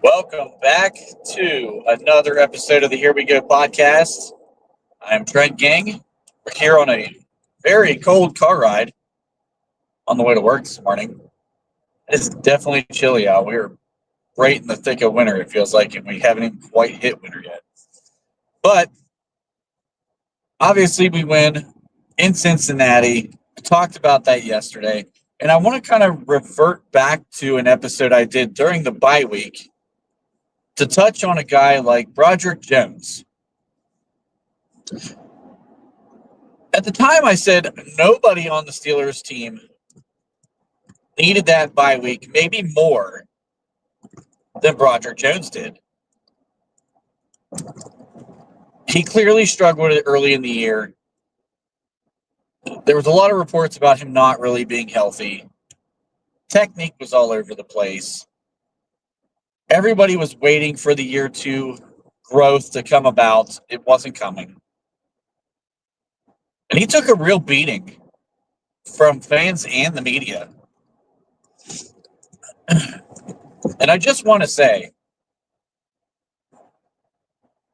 Welcome back to another episode of the Here We Go podcast. I'm Trent Gang. We're here on a very cold car ride on the way to work this morning. It's definitely chilly out. We're right in the thick of winter, it feels like, and we haven't even quite hit winter yet. But obviously, we win in Cincinnati. I talked about that yesterday, and I want to kind of revert back to an episode I did during the bye week to touch on a guy like Broderick Jones. At the time, I said nobody on the Steelers team needed that bye week, maybe more than Broderick Jones did. He clearly struggled early in the year. There was a lot of reports about him not really being healthy. Technique was all over the place. Everybody was waiting for the year two growth to come about. It wasn't coming. And he took a real beating from fans and the media. And I just want to say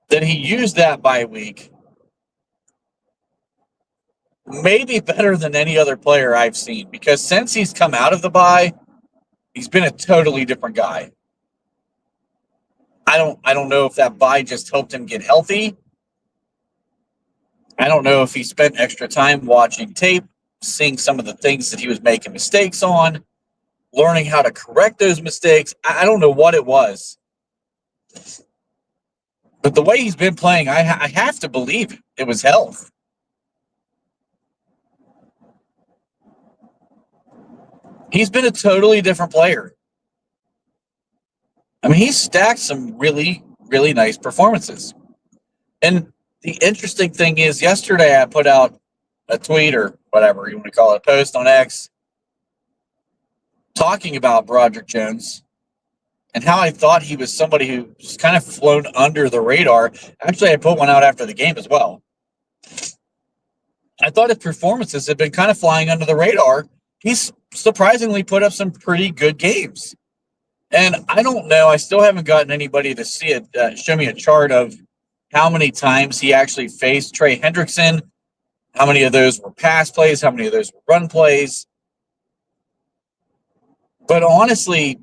that he used that bye week maybe better than any other player I've seen, because since he's come out of the bye, he's been a totally different guy. I don't know if that bye just helped him get healthy. I don't know if he spent extra time watching tape, seeing some of the things that he was making mistakes on, learning how to correct those mistakes. I don't know what it was. But the way he's been playing, I have to believe it was health. He's been a totally different player. I mean, he's stacked some really, really nice performances. And the interesting thing is, yesterday I put out a tweet, or whatever you want to call it, a post on X, talking about Broderick Jones and how I thought he was somebody who was kind of flown under the radar. Actually, I put one out after the game as well. I thought his performances had been kind of flying under the radar. He's surprisingly put up some pretty good games. And I don't know, I still haven't gotten anybody to see it, show me a chart of how many times he actually faced Trey Hendrickson, how many of those were pass plays, how many of those were run plays. But honestly,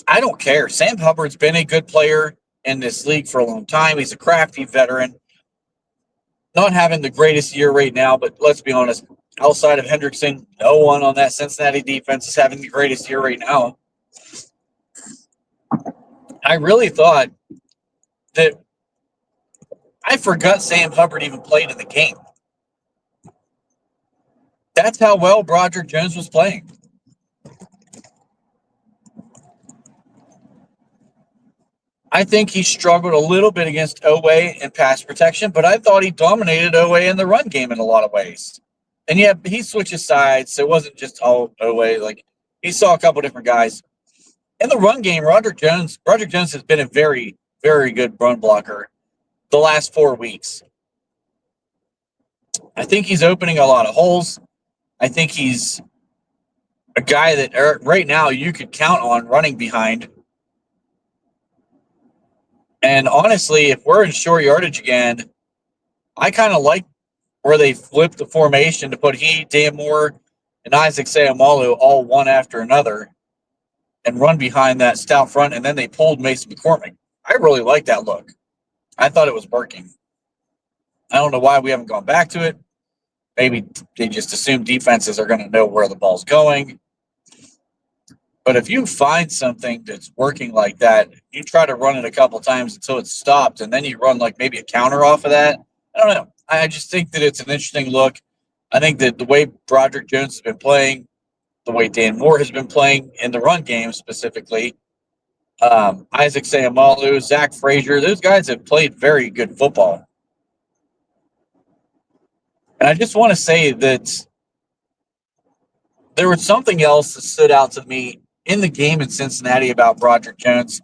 I don't care. Sam Hubbard's been a good player in this league for a long time. He's a crafty veteran. Not having the greatest year right now, but let's be honest, outside of Hendrickson, no one on that Cincinnati defense is having the greatest year right now. I really thought that I forgot Sam Hubbard even played in the game. That's how well Broderick Jones was playing. I think he struggled a little bit against Oweh in pass protection, but I thought he dominated Oweh in the run game in a lot of ways. And yeah, he switches sides, so it wasn't just all Oweh. Like, he saw a couple different guys. In the run game, Broderick Jones has been a very, very good run blocker the last 4 weeks. I think he's opening a lot of holes. I think he's a guy that right now you could count on running behind. And honestly, if we're in short yardage again, I kind of like where they flipped the formation to put Dan Moore, and Isaac Seumalo all one after another and run behind that stout front, and then they pulled Mason McCormick. I really like that look. I thought it was working. I don't know why we haven't gone back to it. Maybe they just assume defenses are going to know where the ball's going. But if you find something that's working like that, you try to run it a couple times until it's stopped, and then you run like maybe a counter off of that. I don't know. I just think that it's an interesting look. I think that the way Broderick Jones has been playing, the way Dan Moore has been playing in the run game specifically, Isaac Seumalo, Zach Frazier, those guys have played very good football. And I just want to say that there was something else that stood out to me in the game in Cincinnati about Broderick Jones,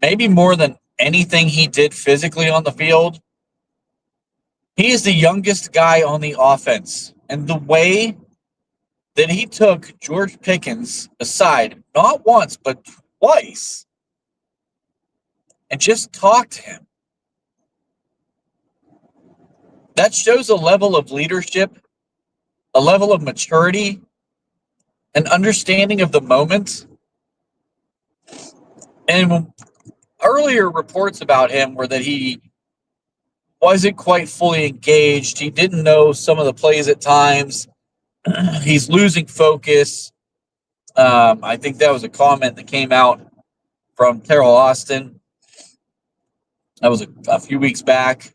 maybe more than anything he did physically on the field. He is the youngest guy on the offense. And the way that he took George Pickens aside, not once, but twice, and just talk to him. That shows a level of leadership, a level of maturity, an understanding of the moment. And earlier reports about him were that he wasn't quite fully engaged. He didn't know some of the plays at times. He's losing focus. I think that was a comment that came out from Terrell Austin. That was a few weeks back.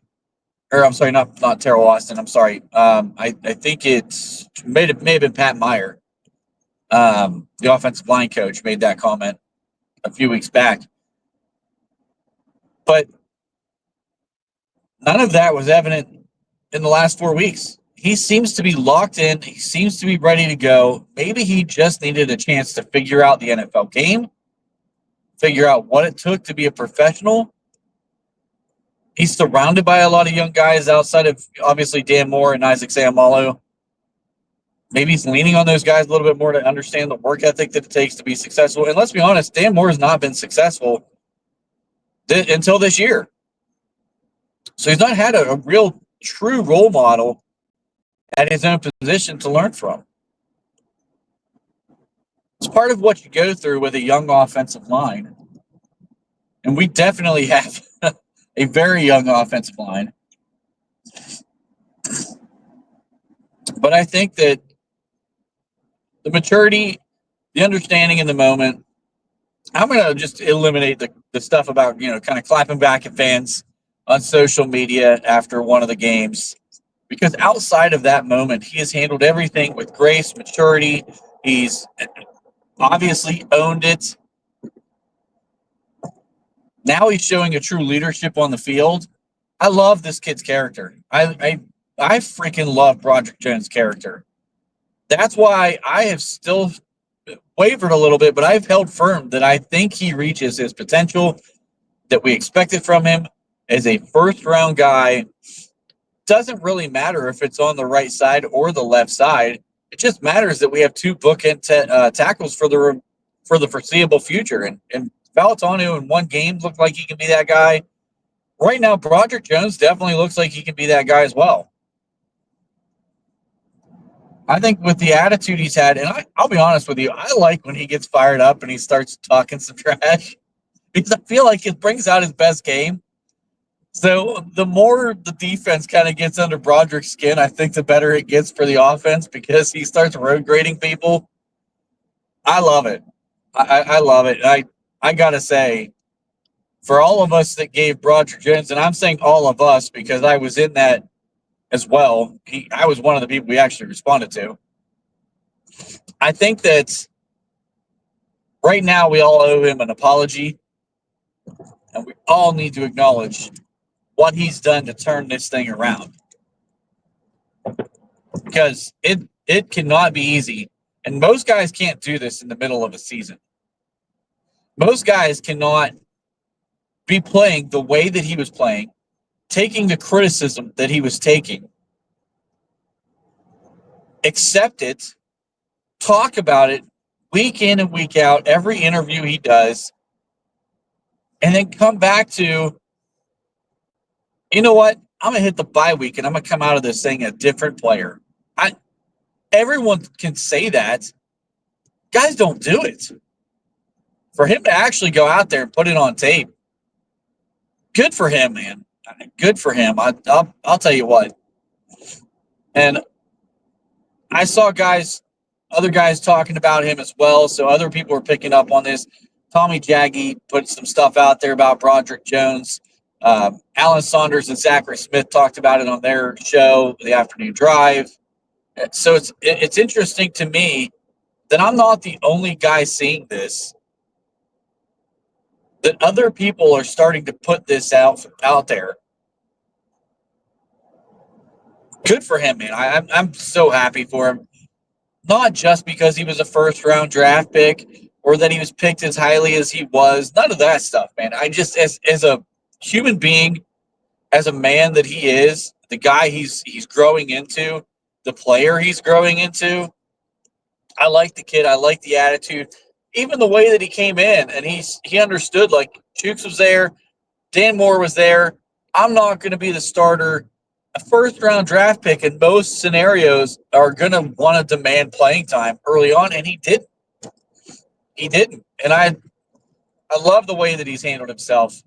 Or I'm sorry, not Terrell Austin. I'm sorry. I think it may have been Pat Meyer, the offensive line coach, made that comment a few weeks back. But none of that was evident in the last 4 weeks. He seems to be locked in. He seems to be ready to go. Maybe he just needed a chance to figure out the NFL game, figure out what it took to be a professional. He's surrounded by a lot of young guys outside of, obviously, Dan Moore and Isaac Seumalo. Maybe he's leaning on those guys a little bit more to understand the work ethic that it takes to be successful. And let's be honest, Dan Moore has not been successful until this year. So he's not had a real, true role model at his own position to learn from. It's part of what you go through with a young offensive line. And we definitely have a very young offensive line. But I think that the maturity, the understanding in the moment, I'm going to just eliminate the stuff about, kind of clapping back at fans on social media after one of the games. Because outside of that moment, he has handled everything with grace, maturity. He's obviously owned it. Now he's showing a true leadership on the field. I love this kid's character. I freaking love Broderick Jones' character. That's why I have still wavered a little bit, but I've held firm that I think he reaches his potential that we expected from him as a first-round guy. Doesn't really matter if it's on the right side or the left side. It just matters that we have two bookend tackles for the foreseeable future. And Falatanu in one game looked like he can be that guy. Right now, Broderick Jones definitely looks like he can be that guy as well. I think with the attitude he's had, and I'll be honest with you, I like when he gets fired up and he starts talking some trash because I feel like it brings out his best game. So the more the defense kind of gets under Broderick's skin, I think the better it gets for the offense because he starts road grading people. I love it. I love it. I got to say, for all of us that gave Broderick Jones, and I'm saying all of us because I was in that as well. I was one of the people we actually responded to. I think that right now we all owe him an apology, and we all need to acknowledge what he's done to turn this thing around. Because it cannot be easy. And most guys can't do this in the middle of a season. Most guys cannot be playing the way that he was playing, taking the criticism that he was taking, accept it, talk about it week in and week out, every interview he does, and then come back to, you know what? I'm going to hit the bye week and I'm going to come out of this thing a different player. Everyone can say that. Guys don't do it. For him to actually go out there and put it on tape, good for him, man. Good for him. I'll tell you what. And I saw other guys talking about him as well, so other people are picking up on this. Tommy Jaggy put some stuff out there about Broderick Jones. Alan Saunders and Zachary Smith talked about it on their show, The Afternoon Drive. So it's interesting to me that I'm not the only guy seeing this, that other people are starting to put this out there. Good for him, man. I'm so happy for him. Not just because he was a first-round draft pick or that he was picked as highly as he was. None of that stuff, man. I just, as a human being, as a man that he is, the guy he's growing into, the player he's growing into, I like the kid. I like the attitude. Even the way that he came in and he understood, like, Chooks was there. Dan Moore was there. I'm not going to be the starter. A first-round draft pick in most scenarios are going to want to demand playing time early on, and he didn't. He didn't. And I love the way that he's handled himself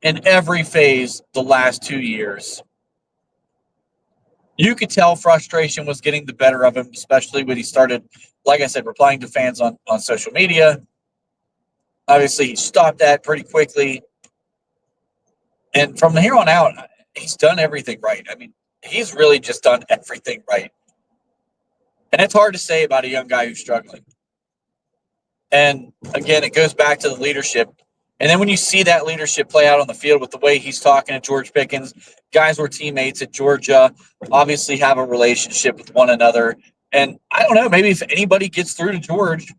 in every phase the last 2 years. You could tell frustration was getting the better of him, especially when he started, like I said, replying to fans on social media. Obviously, he stopped that pretty quickly. And from here on out, he's done everything right. I mean, he's really just done everything right. And it's hard to say about a young guy who's struggling. And again, it goes back to the leadership. And then when you see that leadership play out on the field with the way he's talking to George Pickens, guys were teammates at Georgia, obviously have a relationship with one another. And I don't know, maybe if anybody gets through to George,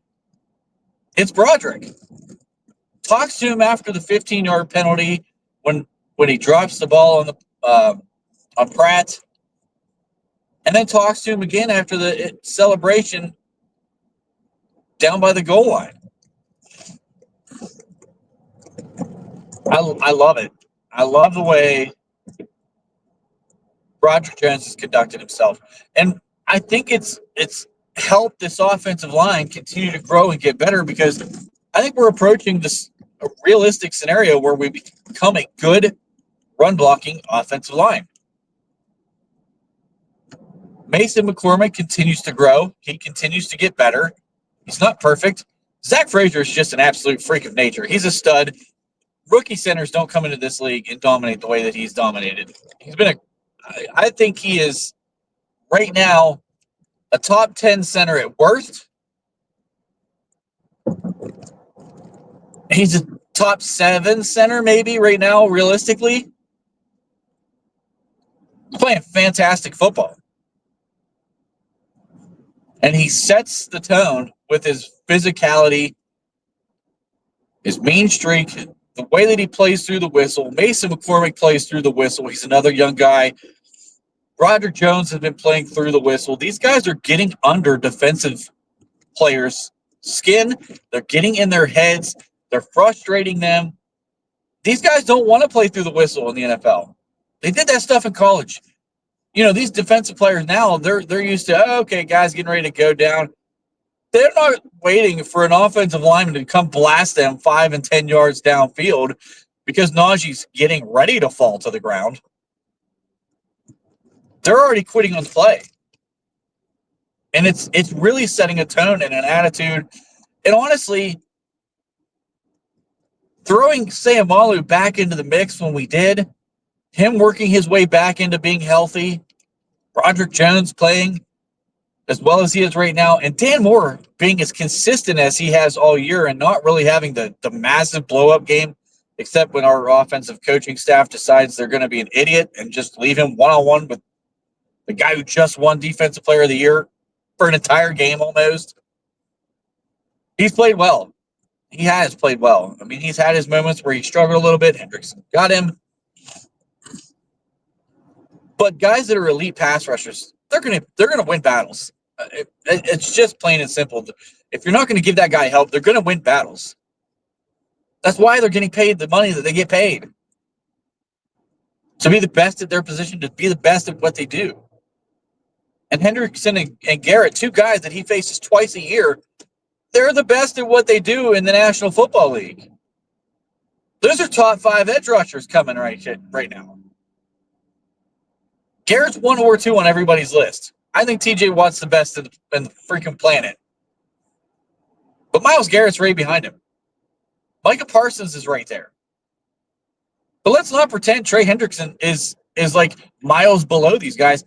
it's Broderick. Talks to him after the 15-yard penalty when he drops the ball on Pratt, and then talks to him again after the celebration down by the goal line. I love it. I love the way Broderick Jones has conducted himself. And I think it's helped this offensive line continue to grow and get better, because I think we're approaching this realistic scenario where we become a good run-blocking offensive line. Mason McCormick continues to grow. He continues to get better. He's not perfect. Zach Frazier is just an absolute freak of nature. He's a stud. Rookie centers don't come into this league and dominate the way that he's dominated. I think he is right now a top 10 center at worst. He's a top 7 center maybe right now, realistically. He's playing fantastic football. And he sets the tone with his physicality, his mean streak, the way that he plays through the whistle. Mason McCormick plays through the whistle. He's another young guy. Broderick Jones has been playing through the whistle. These guys are getting under defensive players' skin. They're getting in their heads. They're frustrating them. These guys don't want to play through the whistle in the NFL. They did that stuff in college. You know, these defensive players now, they're used to, okay, guys getting ready to go down. They're not waiting for an offensive lineman to come blast them 5 and 10 yards downfield because Najee's getting ready to fall to the ground. They're already quitting on the play. And it's really setting a tone and an attitude. And honestly, throwing Sayamalu back into the mix when we did, him working his way back into being healthy, Broderick Jones playing as well as he is right now, and Dan Moore being as consistent as he has all year and not really having the massive blow-up game, except when our offensive coaching staff decides they're going to be an idiot and just leave him one-on-one with the guy who just won Defensive Player of the Year for an entire game almost. He's played well. He has played well. I mean, he's had his moments where he struggled a little bit. Hendrickson got him. But guys that are elite pass rushers, they're gonna win battles. It's just plain and simple. If you're not going to give that guy help, they're going to win battles. That's why they're getting paid the money that they get paid. To be the best at their position, to be the best at what they do. And Hendrickson and Garrett, 2 guys that he faces twice a year, they're the best at what they do in the National Football League. Those are top 5 edge rushers coming right now. Garrett's 1 or 2 on everybody's list. I think TJ Watt's the best in the freaking planet. But Myles Garrett's right behind him. Micah Parsons is right there. But let's not pretend Trey Hendrickson is like miles below these guys.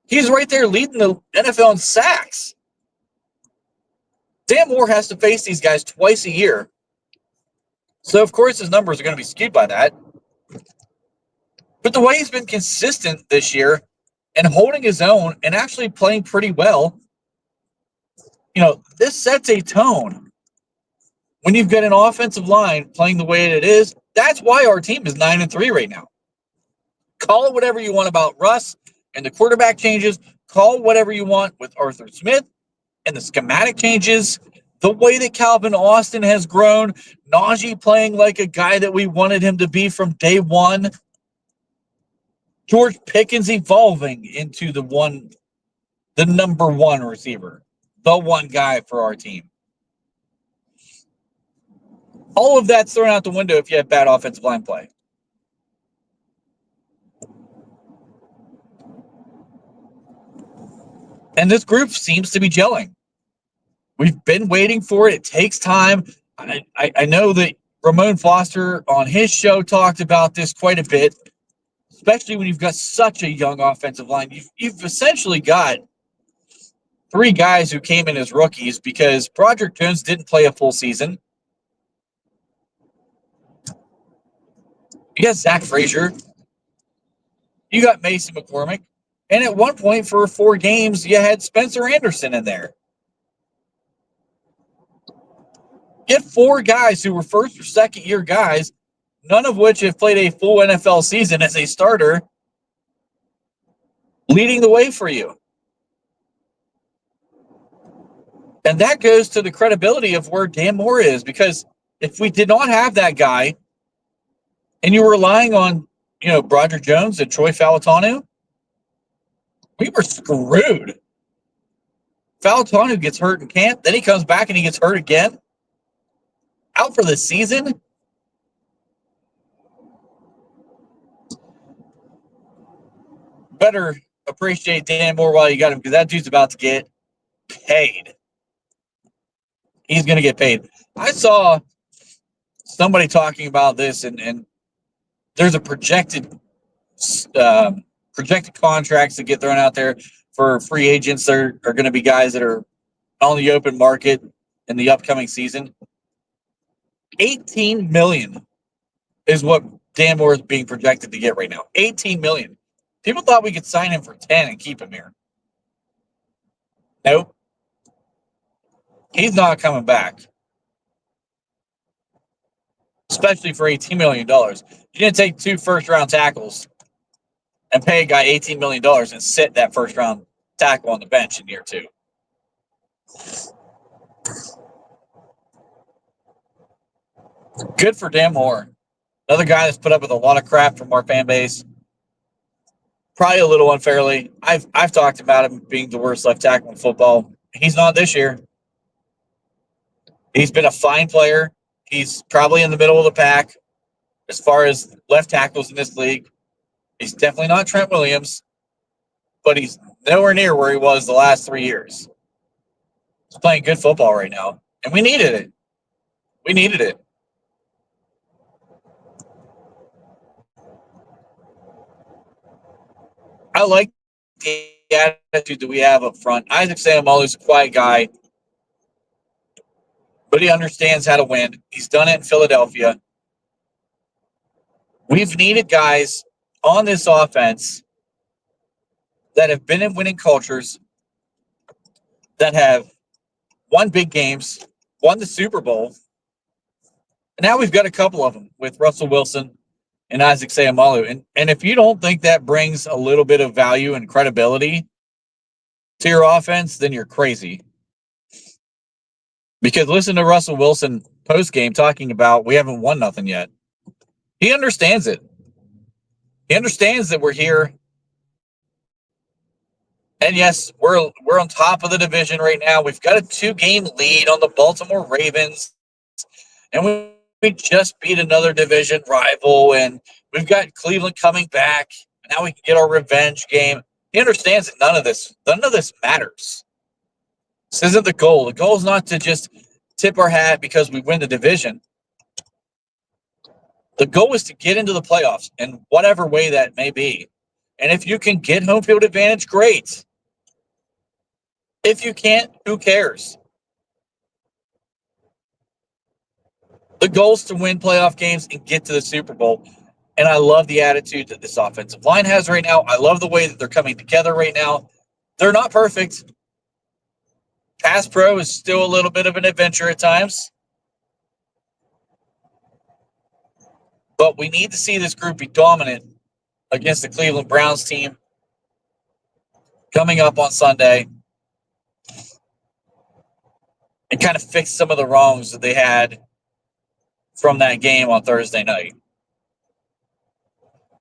He's right there leading the NFL in sacks. Dan Moore has to face these guys twice a year. So, of course, his numbers are going to be skewed by that. But the way he's been consistent this year and holding his own and actually playing pretty well, you know, this sets a tone. When you've got an offensive line playing the way it is, that's why our team is 9-3 right now. Call it whatever you want about Russ and the quarterback changes. Call whatever you want with Arthur Smith and the schematic changes. The way that Calvin Austin has grown, Najee playing like a guy that we wanted him to be from day one, George Pickens evolving into the number one receiver, the one guy for our team. All of that's thrown out the window if you have bad offensive line play. And this group seems to be gelling. We've been waiting for it. It takes time. I know that Ramon Foster on his show talked about this quite a bit, especially when you've got such a young offensive line. You've essentially got three guys who came in as rookies because Broderick Jones didn't play a full season. You got Zach Frazier. You got Mason McCormick. And at one point for 4 games, you had Spencer Anderson in there. Get 4 guys who were first or second year guys, none of which have played a full NFL season as a starter, leading the way for you. And that goes to the credibility of where Dan Moore is, because if we did not have that guy and you were relying on, Broderick Jones and Troy Falatanu, we were screwed. Falatanu gets hurt in camp, then he comes back and he gets hurt again. Out for the season? Better appreciate Dan Moore while you got him, because that dude's about to get paid. He's going to get paid. I saw somebody talking about this, and there's a projected contracts that get thrown out there for free agents. There are going to be guys that are on the open market in the upcoming season. $18 million is what Dan Moore is being projected to get right now. $18 million. People thought we could sign him for 10 and keep him here. Nope. He's not coming back. Especially for $18 million. You didn't take 2 first-round tackles and pay a guy $18 million and sit that first-round tackle on the bench in year 2. Good for Dan Moore. Another guy that's put up with a lot of crap from our fan base. Probably a little unfairly. I've talked about him being the worst left tackle in football. He's not this year. He's been a fine player. He's probably in the middle of the pack as far as left tackles in this league. He's definitely not Trent Williams, but he's nowhere near where he was the last 3 years. He's playing good football right now, and we needed it. We needed it. I like the attitude that we have up front. Isaac Seumalo is a quiet guy, but he understands how to win. He's done it in Philadelphia. We've needed guys on this offense that have been in winning cultures, that have won big games, won the Super Bowl. And now we've got a couple of them with Russell Wilson and Isaac Seumalo. And if you don't think that brings a little bit of value and credibility to your offense, then you're crazy. Because listen to Russell Wilson post-game talking about we haven't won nothing yet. He understands it. He understands that we're here. And yes, we're on top of the division right now. We've got a 2-game lead on the Baltimore Ravens. And we just beat another division rival. And we've got Cleveland coming back. Now we can get our revenge game. He understands that none of this matters. This isn't the goal. The goal is not to just tip our hat because we win the division. The goal is to get into the playoffs in whatever way that may be. And if you can get home field advantage, great. If you can't, who cares? The goal is to win playoff games and get to the Super Bowl. And I love the attitude that this offensive line has right now. I love the way that they're coming together right now. They're not perfect. Pass pro is still a little bit of an adventure at times. But we need to see this group be dominant against the Cleveland Browns team coming up on Sunday. and kind of fix some of the wrongs that they had from that game on Thursday night.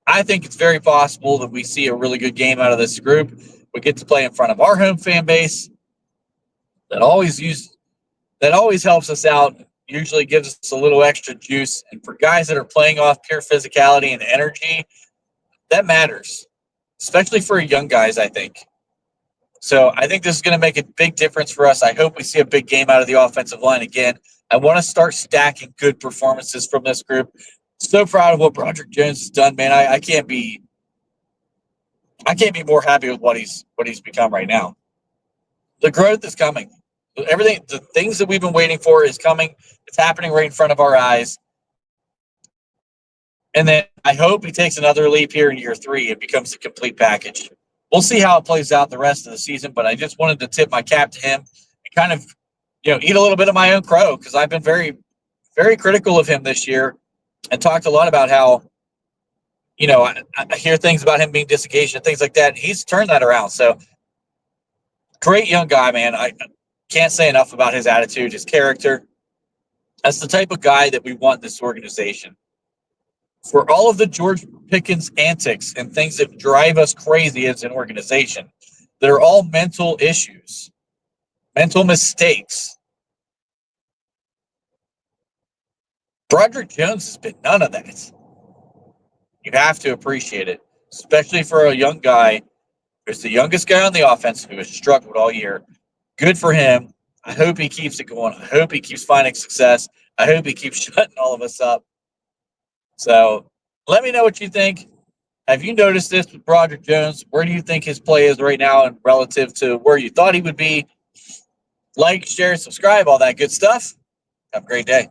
I think it's very possible that we see a really good game out of this group. We get to play in front of our home fan base that always helps us out, usually gives us a little extra juice. And for guys that are playing off pure physicality and energy, that matters, especially for young guys, I think. So I think this is going to make a big difference for us. I hope we see a big game out of the offensive line again. I want to start stacking good performances from this group. So proud of what Broderick Jones has done, man. I can't be more happy with what he's become right now. The growth is coming. Everything, the things that we've been waiting for is coming. It's happening right in front of our eyes. And then I hope he takes another leap here in year 3 and becomes a complete package. We'll see how it plays out the rest of the season, but I just wanted to tip my cap to him and kind of, eat a little bit of my own crow, because I've been very, very critical of him this year and talked a lot about how, I hear things about him being disengaged and things like that. He's turned that around. So great young guy, man. I can't say enough about his attitude, his character. That's the type of guy that we want in this organization. For all of the George Pickens antics and things that drive us crazy as an organization, they're all mental issues, mental mistakes. Broderick Jones has been none of that. You have to appreciate it, especially for a young guy who's the youngest guy on the offense who has struggled all year. Good for him. I hope he keeps it going. I hope he keeps finding success. I hope he keeps shutting all of us up. So let me know what you think. Have you noticed this with Broderick Jones? Where do you think his play is right now and relative to where you thought he would be? Like, share, subscribe, all that good stuff. Have a great day.